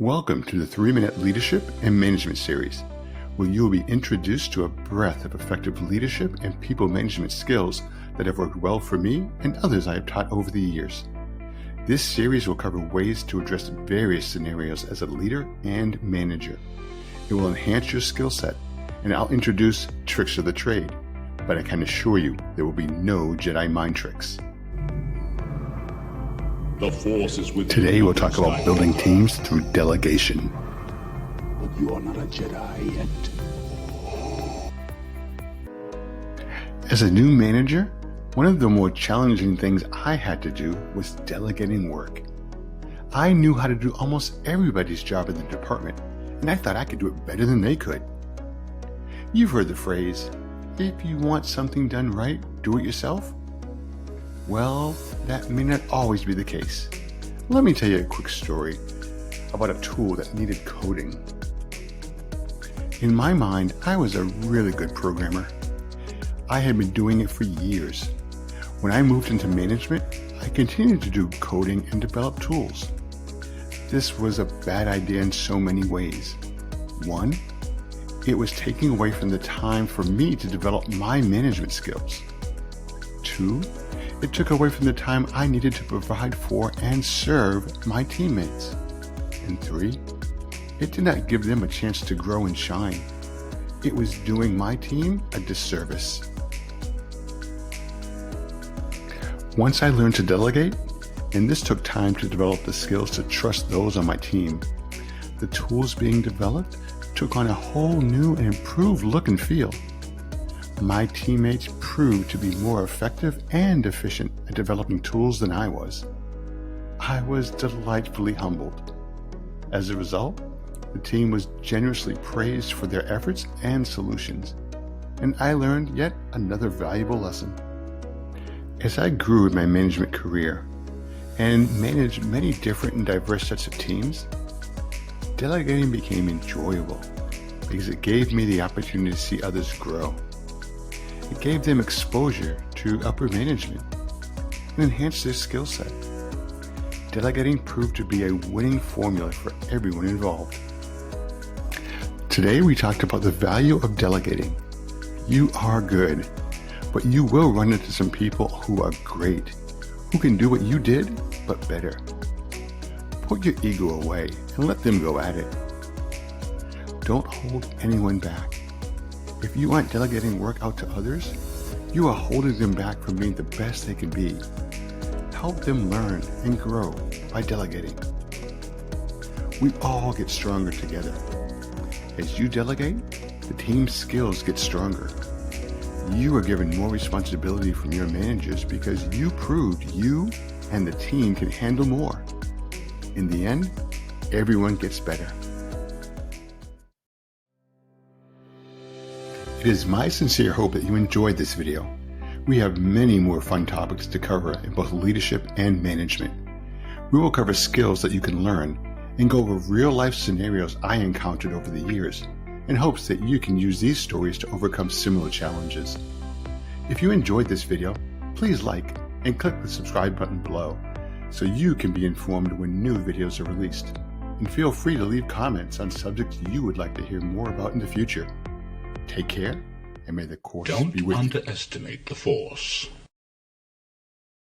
Welcome to the 3-Minute Leadership and Management Series, where you will be introduced to a breadth of effective leadership and people management skills that have worked well for me and others I have taught over the years. This series will cover ways to address various scenarios as a leader and manager. It will enhance your skill set, and I'll introduce tricks of the trade, but I can assure you there will be no Jedi mind tricks. The force is with Today we'll talk about building teams through delegation. But you are not a Jedi yet. As a new manager, one of the more challenging things I had to do was delegating work. I knew how to do almost everybody's job in the department, and I thought I could do it better than they could. You've heard the phrase, if you want something done right, do it yourself. Well, that may not always be the case. Let me tell you a quick story about a tool that needed coding. In my mind, I was a really good programmer. I had been doing it for years. When I moved into management, I continued to do coding and develop tools. This was a bad idea in so many ways. One, it was taking away from the time for me to develop my management skills. Two, it took away from the time I needed to provide for and serve my teammates. And three, it did not give them a chance to grow and shine. It was doing my team a disservice. Once I learned to delegate, and this took time to develop the skills to trust those on my team, the tools being developed took on a whole new and improved look and feel. My teammates proved to be more effective and efficient at developing tools than I was. I was delightfully humbled. As a result, the team was generously praised for their efforts and solutions, and I learned yet another valuable lesson. As I grew in my management career and managed many different and diverse sets of teams, delegating became enjoyable because it gave me the opportunity to see others grow. It gave them exposure to upper management and enhanced their skill set. Delegating proved to be a winning formula for everyone involved. Today we talked about the value of delegating. You are good, but you will run into some people who are great, who can do what you did, but better. Put your ego away and let them go at it. Don't hold anyone back. If you aren't delegating work out to others, you are holding them back from being the best they can be. Help them learn and grow by delegating. We all get stronger together. As you delegate, the team's skills get stronger. You are given more responsibility from your managers because you proved you and the team can handle more. In the end, everyone gets better. It is my sincere hope that you enjoyed this video. We have many more fun topics to cover in both leadership and management. We will cover skills that you can learn and go over real-life scenarios I encountered over the years in hopes that you can use these stories to overcome similar challenges. If you enjoyed this video, please like and click the subscribe button below so you can be informed when new videos are released. And feel free to leave comments on subjects you would like to hear more about in the future. Take care, and may the Force be with you. Don't underestimate the Force.